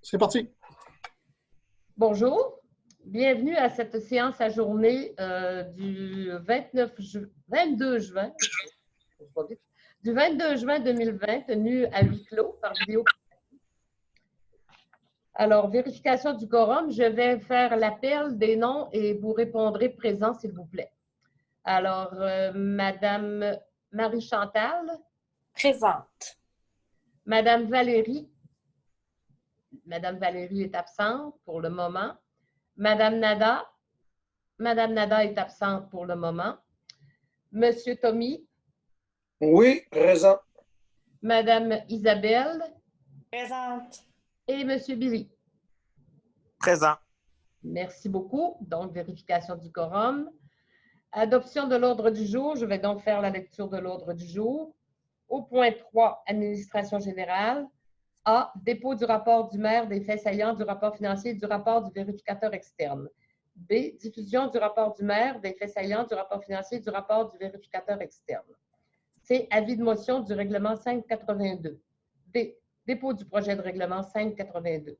C'est parti. Bonjour, bienvenue à cette séance à journée du 22 juin, du 22 juin 2020, tenue à huis clos par vidéo. Alors, vérification du quorum, je vais faire l'appel des noms et vous répondrez présent, s'il vous plaît. Alors, Madame Marie-Chantal. Présente. Madame Valérie. Madame Valérie est absente pour le moment. Madame Nada. Madame Nada est absente pour le moment. Monsieur Tommy. Oui, présent. Madame Isabelle. Présente. Et Monsieur Billy. Présent. Merci beaucoup. Donc, vérification du quorum. Adoption de l'ordre du jour. Je vais donc faire la lecture de l'ordre du jour. Au point 3, administration générale. A. Dépôt du rapport du maire des faits saillants du rapport financier et du rapport du vérificateur externe. B. Diffusion du rapport du maire des faits saillants du rapport financier et du rapport du vérificateur externe. C. Avis de motion du règlement 582. D. Dépôt du projet de règlement 582.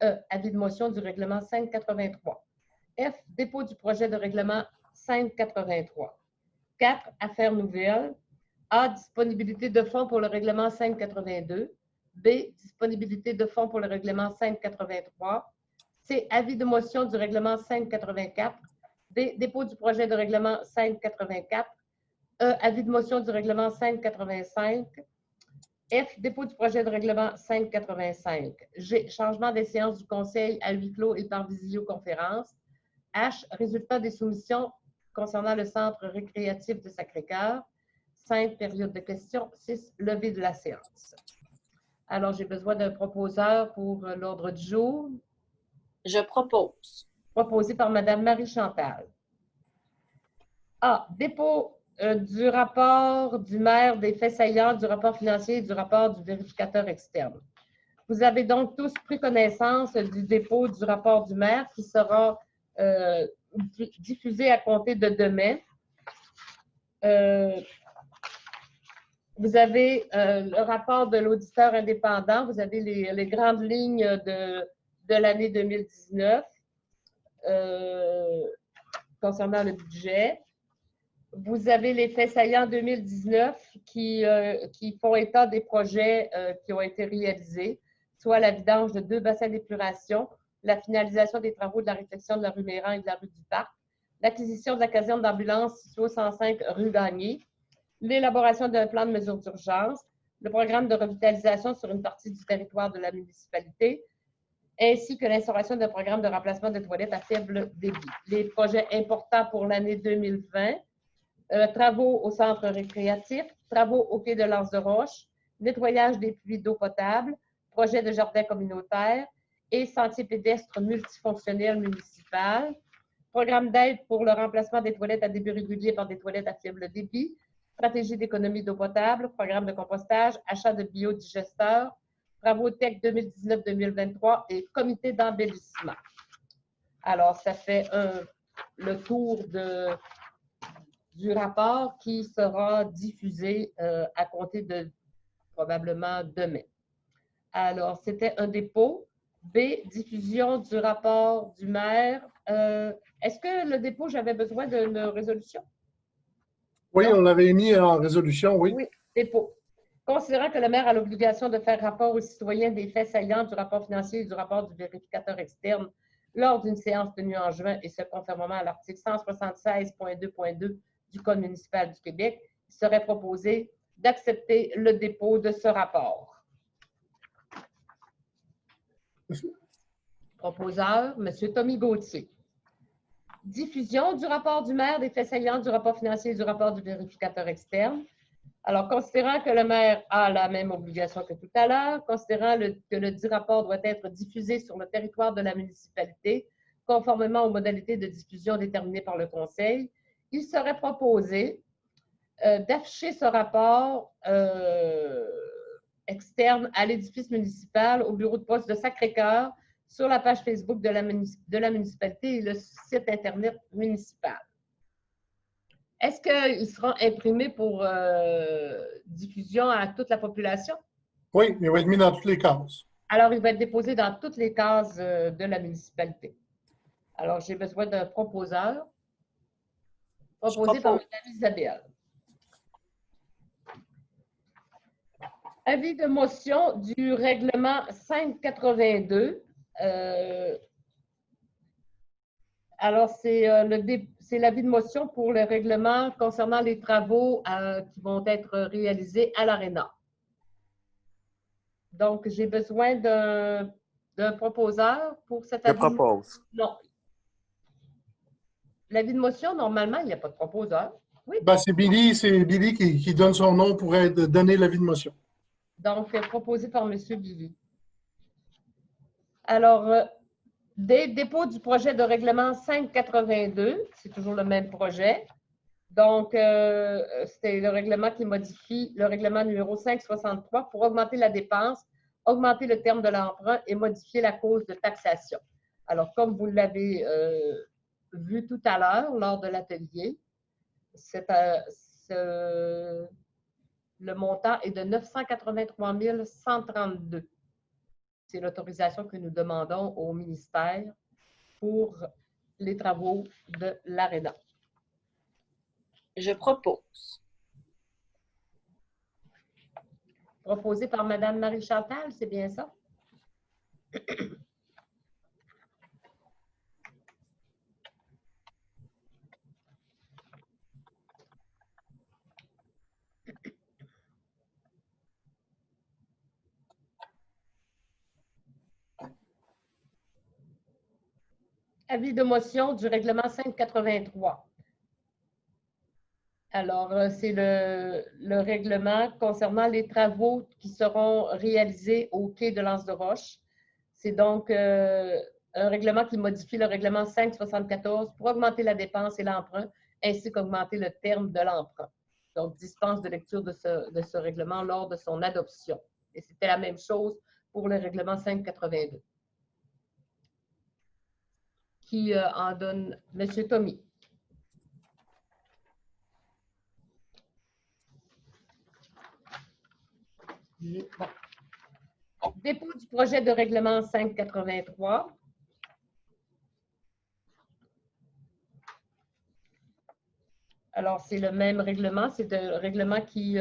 E. Avis de motion du règlement 583. F. Dépôt du projet de règlement 583. 4. Affaires nouvelles. A. Disponibilité de fonds pour le règlement 582. B. Disponibilité de fonds pour le règlement 583. C. Avis de motion du règlement 584. D. Dépôt du projet de règlement 584. E. Avis de motion du règlement 585. F. Dépôt du projet de règlement 585. G. Changement des séances du Conseil à huis clos et par visioconférence. H. Résultat des soumissions concernant le centre récréatif de Sacré-Cœur. 5. Période de questions. 6. Levée de la séance. Alors, j'ai besoin d'un proposeur pour l'ordre du jour. Je propose. Proposé par Mme Marie-Chantal. A. Dépôt du rapport du maire des faits saillants, du rapport financier et du rapport du vérificateur externe. Vous avez donc tous pris connaissance du dépôt du rapport du maire qui sera diffusé à compter de demain. Vous avez le rapport de l'auditeur indépendant, vous avez les grandes lignes de l'année 2019 concernant le budget. Vous avez les faits saillants 2019 qui font état des projets qui ont été réalisés, soit la vidange de 2 bassins d'épuration, la finalisation des travaux de la réfection de la rue Méran et de la rue du Parc, l'acquisition de la caserne d'ambulance située 105 rue Gagné, l'élaboration d'un plan de mesures d'urgence, le programme de revitalisation sur une partie du territoire de la municipalité, ainsi que l'instauration d'un programme de remplacement de toilettes à faible débit. Les projets importants pour l'année 2020, travaux au centre récréatif, travaux au quai de l'Anse de Roche, nettoyage des puits d'eau potable, projet de jardin communautaire et sentier pédestre multifonctionnel municipal, programme d'aide pour le remplacement des toilettes à débit régulier par des toilettes à faible débit, stratégie d'économie d'eau potable, programme de compostage, achat de biodigesteurs, travaux TEC 2019-2023 et comité d'embellissement. Alors, ça fait le tour du rapport qui sera diffusé à compter de probablement demain. Alors, c'était un dépôt. B, diffusion du rapport du maire. Est-ce que le dépôt, j'avais besoin d'une résolution? Oui, Non. on l'avait mis en résolution, oui. Oui, dépôt. Considérant que le maire a l'obligation de faire rapport aux citoyens des faits saillants du rapport financier et du rapport du vérificateur externe lors d'une séance tenue en juin et ce conformément à l'article 176.2.2 du Code municipal du Québec, il serait proposé d'accepter le dépôt de ce rapport. Proposeur, M. Tommy Gauthier. Diffusion du rapport du maire des faits saillants du rapport financier et du rapport du vérificateur externe. Alors, considérant que le maire a la même obligation que tout à l'heure, considérant que le dit rapport doit être diffusé sur le territoire de la municipalité, conformément aux modalités de diffusion déterminées par le Conseil, il serait proposé d'afficher ce rapport externe à l'édifice municipal, au bureau de poste de Sacré-Cœur, sur la page Facebook de la municipalité et le site Internet municipal. Est-ce qu'il sera imprimé pour diffusion à toute la population? Oui, il va être mis dans toutes les cases. Alors, il va être déposé dans toutes les cases de la municipalité. Alors, j'ai besoin d'un proposeur. Proposé par propose. Mme Isabelle. Avis de motion du règlement 582. Alors, c'est l'avis de motion pour le règlement concernant les travaux qui vont être réalisés à l'Arena. Donc, j'ai besoin d'un proposeur pour cet Je avis de motion. propose. Non. L'avis de motion, normalement, il n'y a pas de proposeur. Oui. Ben, c'est Billy qui donne son nom pour donner l'avis de motion. Donc, proposé par M. Billy. Alors, dépôt du projet de règlement 582, c'est toujours le même projet. Donc, c'est le règlement qui modifie le règlement numéro 563 pour augmenter la dépense, augmenter le terme de l'emprunt et modifier la cause de taxation. Alors, comme vous l'avez vu tout à l'heure lors de l'atelier, le montant est de 983 132. C'est l'autorisation que nous demandons au ministère pour les travaux de l'ARENA. Je propose. Proposé par Mme Marie-Chantal, c'est bien ça? Avis de motion du règlement 583. Alors, c'est le règlement concernant les travaux qui seront réalisés au quai de l'Anse-de-Roche. C'est donc un règlement qui modifie le règlement 574 pour augmenter la dépense et l'emprunt, ainsi qu'augmenter le terme de l'emprunt. Donc, dispense de lecture de ce règlement lors de son adoption. Et c'était la même chose pour le règlement 582. Qui en donne? M. Tommy. Bon. Dépôt du projet de règlement 583. Alors, c'est le même règlement. C'est le règlement qui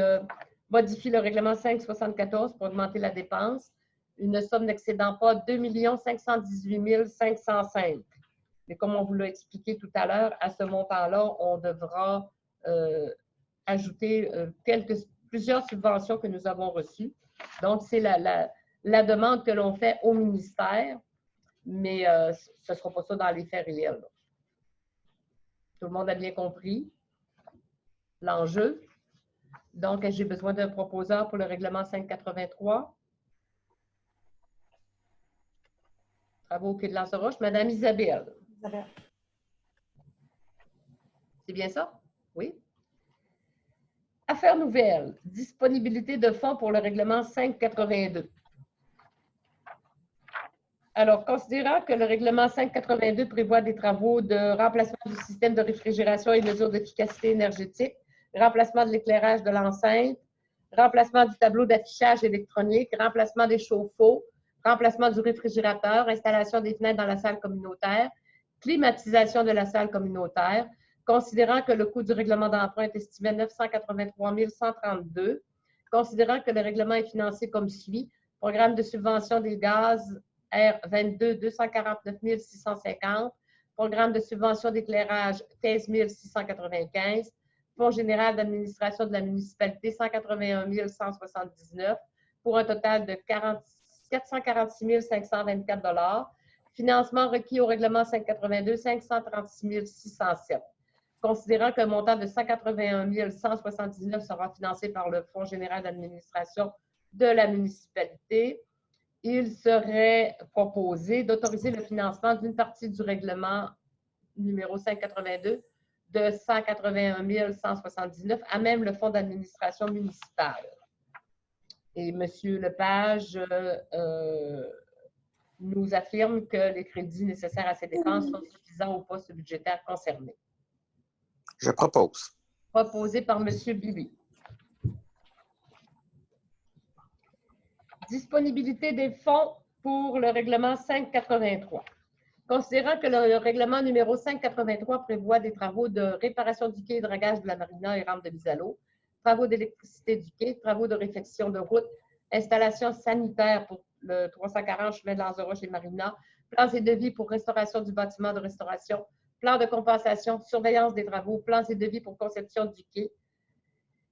modifie le règlement 574 pour augmenter la dépense. Une somme n'excédant pas 2 518 505. Mais comme on vous l'a expliqué tout à l'heure, à ce montant-là, on devra ajouter plusieurs subventions que nous avons reçues. Donc, c'est la demande que l'on fait au ministère, mais ce ne sera pas ça dans les faits réels. Tout le monde a bien compris l'enjeu. Donc, j'ai besoin d'un proposeur pour le règlement 583. Travaux au quai de l'Anse-de-Roche. Madame Isabelle. Isabelle. C'est bien ça? Oui. Affaires nouvelles. Disponibilité de fonds pour le règlement 582. Alors, considérant que le règlement 582 prévoit des travaux de remplacement du système de réfrigération et mesures d'efficacité énergétique, remplacement de l'éclairage de l'enceinte, remplacement du tableau d'affichage électronique, remplacement des chauffe-eau, remplacement du réfrigérateur, installation des fenêtres dans la salle communautaire, climatisation de la salle communautaire, considérant que le coût du règlement d'emprunt est estimé à 983 132, considérant que le règlement est financé comme suit, programme de subvention des gaz R22, 249 650, programme de subvention d'éclairage 15 695, Fonds général d'administration de la municipalité 181 179 pour un total de 446 524 $. Financement requis au règlement 582, 536 607. Considérant qu'un montant de 181 179 sera financé par le Fonds général d'administration de la municipalité, il serait proposé d'autoriser le financement d'une partie du règlement numéro 582 de 181 179 à même le fonds d'administration municipale. Et M. Lepage nous affirme que les crédits nécessaires à ces dépenses sont suffisants au poste budgétaire concerné. Je propose. Proposé par M. Billy. Disponibilité des fonds pour le règlement 583. Considérant que le règlement numéro 583 prévoit des travaux de réparation du quai et dragage de la marina et rampe de mise à l'eau, travaux d'électricité du quai, travaux de réfection de route, installation sanitaire pour le 340 chemin de Lanzaroche et Marina, plans et devis pour restauration du bâtiment de restauration, plan de compensation, surveillance des travaux, plans et devis pour conception du quai,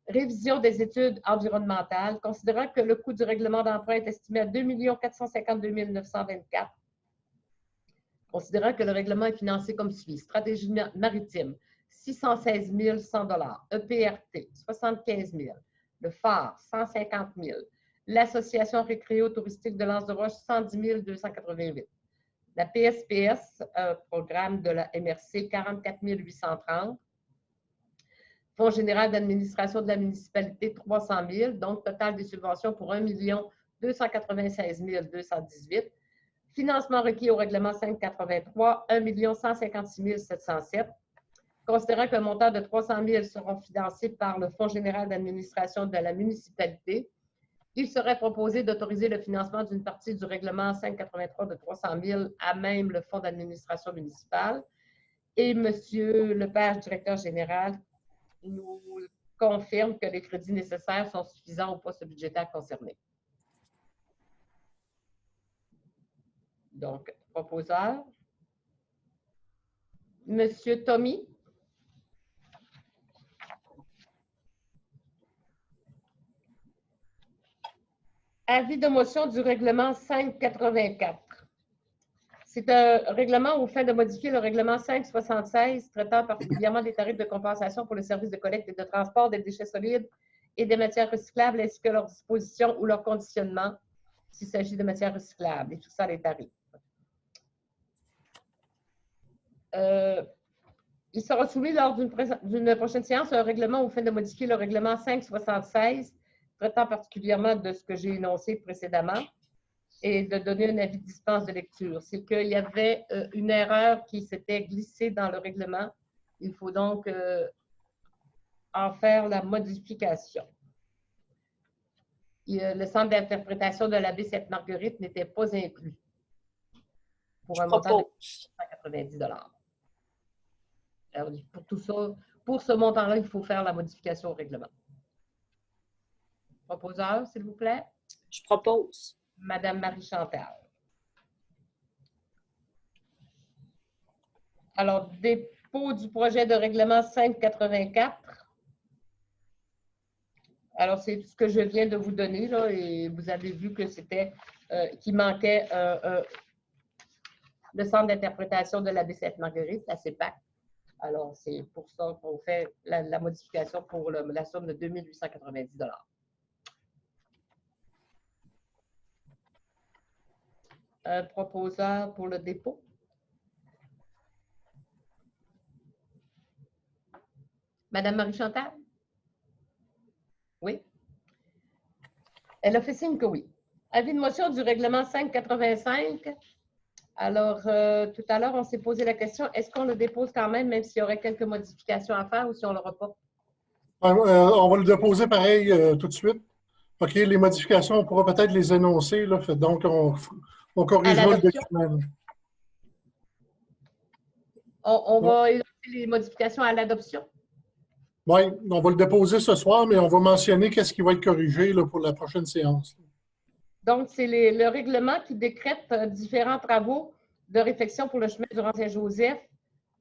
révision des études environnementales, considérant que le coût du règlement d'emprunt est estimé à 2 452 924, considérant que le règlement est financé comme suit. Stratégie maritime, 616 100 EPRT, 75 000 le phare, 150 000 l'Association récréo-touristique de Lanzaroche, 110 288 la PSPS, programme de la MRC, 44 830 Fonds général d'administration de la municipalité, 300 000 donc total des subventions pour 1 296 218 Financement requis au règlement 583, 1 156 707 Considérant qu'un montant de 300 000 seront financés par le Fonds général d'administration de la municipalité, il serait proposé d'autoriser le financement d'une partie du règlement 583 de 300 000 à même le Fonds d'administration municipale. Et M. Lepage, directeur général, nous confirme que les crédits nécessaires sont suffisants au poste budgétaire concerné. Donc, proposeur. M. Tommy. Avis de motion du règlement 584. C'est un règlement aux fins de modifier le règlement 576 traitant particulièrement des tarifs de compensation pour les services de collecte et de transport des déchets solides et des matières recyclables ainsi que leur disposition ou leur conditionnement s'il s'agit de matières recyclables et tout ça, les tarifs. Il sera soumis lors d'une prochaine séance un règlement aux fins de modifier le règlement 576 traitant particulièrement de ce que j'ai énoncé précédemment et de donner un avis de dispense de lecture. C'est qu'il y avait une erreur qui s'était glissée dans le règlement. Il faut donc en faire la modification. Le centre d'interprétation de l'abbé Sainte-Marguerite n'était pas inclus pour un montant de 190 $. Alors, pour tout ça, pour ce montant-là, il faut faire la modification au règlement. Proposeur, s'il vous plaît. Je propose. Madame Marie-Chantal. Alors, dépôt du projet de règlement 584. Alors, c'est ce que je viens de vous donner, là, et vous avez vu que c'était qu'il manquait le centre d'interprétation de l'abbé Sainte-Marguerite, la CEPAC. Alors, c'est pour ça qu'on fait la modification pour la somme de 2 890 $. Un proposeur pour le dépôt. Madame Marie-Chantal? Oui. Elle a fait signe que oui. Avis de motion du règlement 585. Alors, tout à l'heure, on s'est posé la question, est-ce qu'on le dépose quand même s'il y aurait quelques modifications à faire ou si on le reporte? On va le déposer pareil tout de suite. OK, les modifications, on pourra peut-être les énoncer. Là, donc, on corrigera le document. On va énoncer les modifications à l'adoption? Oui, on va le déposer ce soir, mais on va mentionner qu'est-ce qui va être corrigé là, pour la prochaine séance. Donc, c'est le règlement qui décrète différents travaux de réfection pour le chemin du Rang-Saint-Joseph,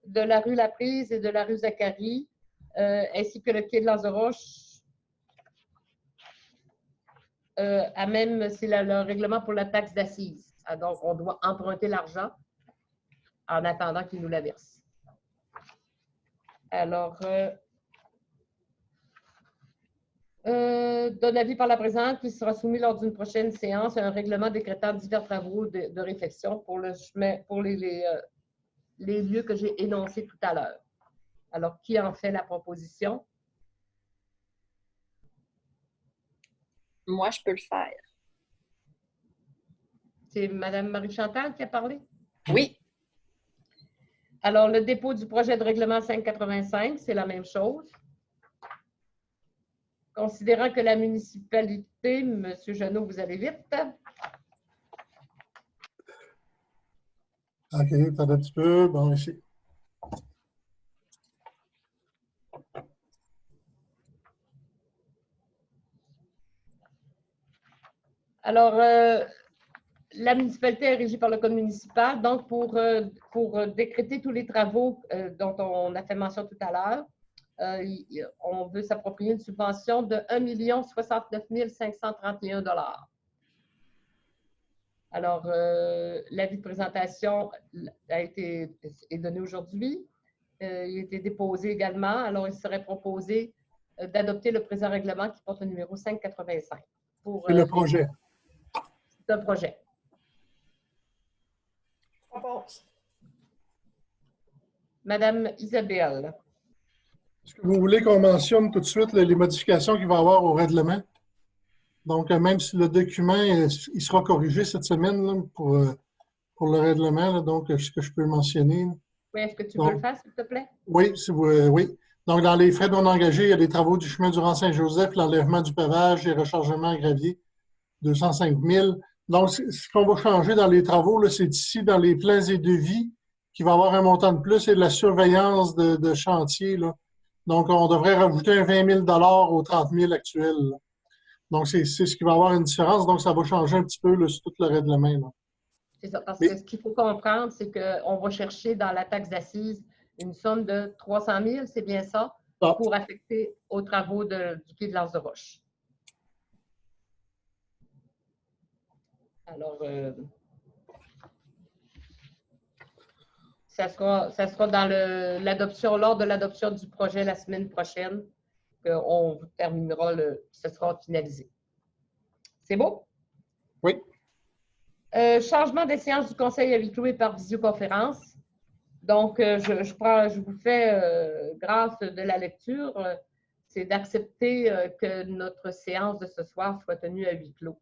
de la rue Laprise et de la rue Zacharie, ainsi que le quai de Lanzaroche. Même, c'est le règlement pour la taxe d'assises. Donc, on doit emprunter l'argent en attendant qu'il nous la verse. Alors, donne avis par la présente qui sera soumis lors d'une prochaine séance un règlement décrétant divers travaux de réflexion pour le chemin, pour les lieux que j'ai énoncés tout à l'heure. Alors, qui en fait la proposition? Moi, je peux le faire. C'est Mme Marie-Chantal qui a parlé? Oui. Alors, le dépôt du projet de règlement 585, c'est la même chose. Considérant que la municipalité, M. Jeannot, vous allez vite. OK, attendez un petit peu. Bon, ici. Alors, la municipalité est régie par le code municipal. Donc, pour décréter tous les travaux dont on a fait mention tout à l'heure, on veut s'approprier une subvention de 1 069 531 $. Alors, l'avis de présentation est donné aujourd'hui. Il a été déposé également. Alors, il serait proposé d'adopter le présent règlement qui porte le numéro 585. C'est le projet. C'est un projet. Madame Isabelle. Est-ce que vous voulez qu'on mentionne tout de suite les modifications qu'il va y avoir au règlement? Donc, même si le document il sera corrigé cette semaine là, pour le règlement, là, donc, est-ce que je peux le mentionner? Là? Oui, est-ce que tu peux le faire, s'il te plaît? Oui, si vous, oui. Donc, dans les frais non engagés, il y a des travaux du chemin Durand-Saint-Joseph, l'enlèvement du pavage, les rechargements à gravier, 205 000. Donc, ce qu'on va changer dans les travaux, c'est ici, dans les plans et devis, qu'il va y avoir un montant de plus et de la surveillance de chantier. Là. Donc, on devrait rajouter un 20 000 aux 30 000 actuels. Là. Donc, c'est ce qui va avoir une différence. Donc, ça va changer un petit peu là, sur tout le règlement. C'est ça, parce que ce qu'il faut comprendre, c'est qu'on va chercher dans la taxe d'assises une somme de 300 000, c'est bien ça, pour affecter aux travaux du quai de l'Anse de Roche. Alors, ça sera dans lors de l'adoption du projet la semaine prochaine qu'on terminera, ce sera finalisé. C'est beau? Oui. Changement des séances du conseil à huis clos et par visioconférence. Donc, je vous fais grâce de la lecture. C'est d'accepter que notre séance de ce soir soit tenue à huis clos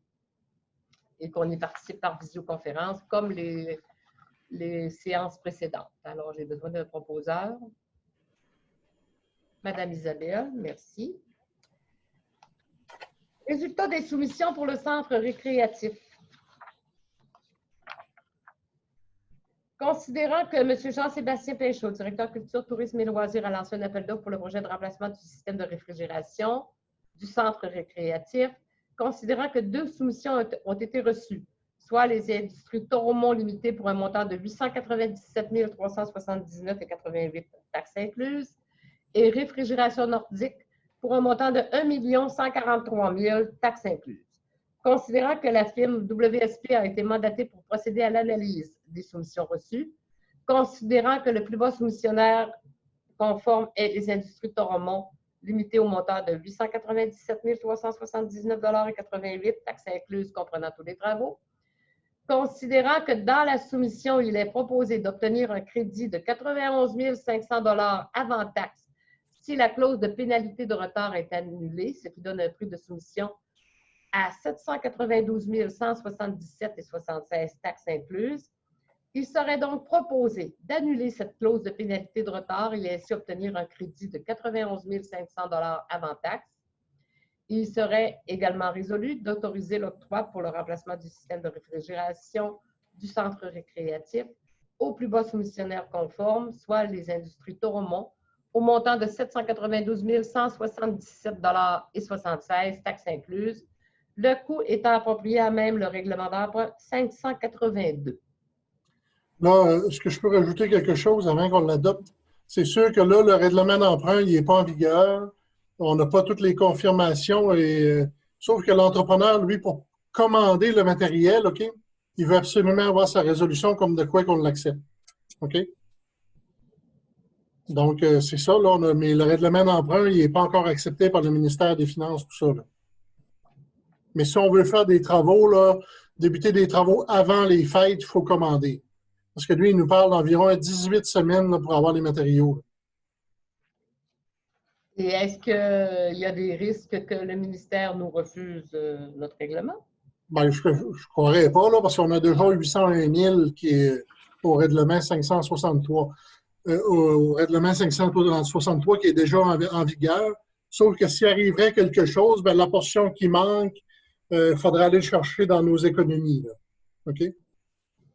et qu'on y participe par visioconférence comme les séances précédentes. Alors, j'ai besoin d'un proposeur. Madame Isabelle, merci. Résultat des soumissions pour le centre récréatif. Considérant que M. Jean-Sébastien Péchaud, directeur culture, tourisme et loisirs, a lancé un appel d'offres pour le projet de remplacement du système de réfrigération du centre récréatif, considérant que 2 soumissions ont été reçues, soit les industries Toromont limitées pour un montant de 897 379,88 taxes incluses, et réfrigération nordique pour un montant de 1 143 000 taxes incluses. Considérant que la firme WSP a été mandatée pour procéder à l'analyse des soumissions reçues, considérant que le plus bas soumissionnaire conforme est les industries Toromont, limité au montant de 897 379,88 taxes incluses comprenant tous les travaux, considérant que dans la soumission, il est proposé d'obtenir un crédit de 91 500 $ avant taxe si la clause de pénalité de retard est annulée, ce qui donne un prix de soumission à 792 177,76 taxes incluses. Il serait donc proposé d'annuler cette clause de pénalité de retard et ainsi obtenir un crédit de 91 500 $ avant taxe. Il serait également résolu d'autoriser l'octroi pour le remplacement du système de réfrigération du centre récréatif au plus bas soumissionnaire conforme, soit les industries Toromont, au montant de 792 177,76 taxes incluses, le coût étant approprié à même le règlement d'emprunt 582. Là, est-ce que je peux rajouter quelque chose avant qu'on l'adopte? C'est sûr que là, le règlement d'emprunt, il n'est pas en vigueur. On n'a pas toutes les confirmations. Sauf que l'entrepreneur, lui, pour commander le matériel, OK, il veut absolument avoir sa résolution comme de quoi qu'on l'accepte. OK? Donc, c'est ça, là, mais le règlement d'emprunt, il n'est pas encore accepté par le ministère des Finances, tout ça. Là. Mais si on veut faire des travaux, là, débuter des travaux avant les fêtes, il faut commander. Parce que lui, il nous parle d'environ 18 semaines là, pour avoir les matériaux. Là. Et est-ce qu'il y a des risques que le ministère nous refuse notre règlement? Ben, je ne croirais pas, là, parce qu'on a déjà 801 000 qui est au règlement 563. Au règlement 563 qui est déjà en vigueur. Sauf que s'il arriverait quelque chose, ben, la portion qui manque, il faudrait aller le chercher dans nos économies. Là. OK?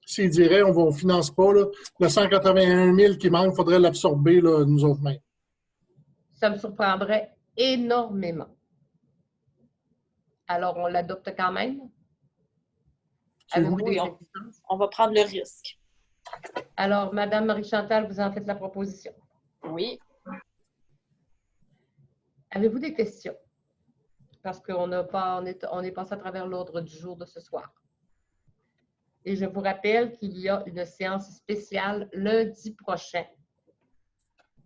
S'ils diraient, on ne finance pas, là, le 181 000 qui manque, il faudrait l'absorber, là, nous autres mêmes. Ça me surprendrait énormément. Alors, on l'adopte quand même? Avez-vous Oui, des réticences? on va prendre le risque. Alors, Madame Marie-Chantal, vous en faites la proposition. Oui. Avez-vous des questions? Parce qu'on est passé à travers l'ordre du jour de ce soir. Et je vous rappelle qu'il y a une séance spéciale lundi prochain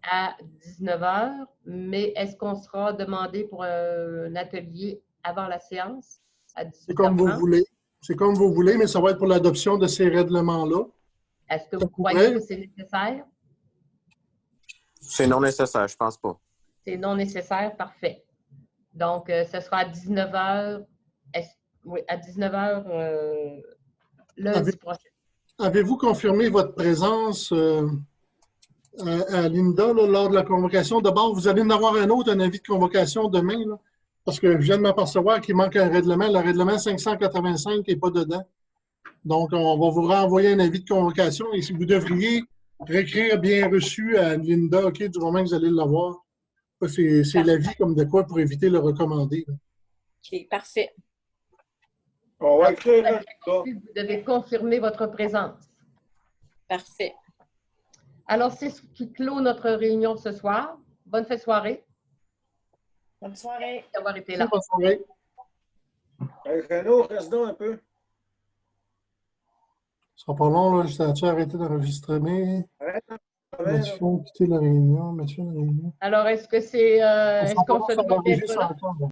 à 19 h, mais est-ce qu'on sera demandé pour un atelier avant la séance à 18 h? C'est comme vous voulez. C'est comme vous voulez, mais ça va être pour l'adoption de ces règlements-là. Est-ce que vous croyez que c'est nécessaire? C'est non nécessaire, je pense pas. C'est non nécessaire, parfait. Donc, ce sera à 19 h. Oui, à 19 h lundi prochain. Avez-vous confirmé votre présence à Linda là, lors de la convocation? D'abord, vous allez en avoir un autre, un avis de convocation demain, là, parce que je viens de m'apercevoir qu'il manque un règlement. Le règlement 585 n'est pas dedans. Donc, on va vous renvoyer un avis de convocation et si vous devriez réécrire bien reçu à Linda, OK, du moment que vous allez l'avoir. C'est l'avis comme de quoi pour éviter le recommander. Là. OK, parfait. On va écrire un Vous devez confirmer votre présence. Parfait. Alors, c'est ce qui clôt notre réunion ce soir. Bonne fin de soirée. Bonne soirée. Merci d'avoir été là. Bonne soirée. Hey, Renaud, reste donc un peu. Ce sera pas long, là. J'ai arrêté d'enregistrer. Arrête. Mathieu, quitter la réunion. Mathieu, la réunion. Alors, est-ce que c'est. Est-ce qu'on se doit d'être là? Encore, là.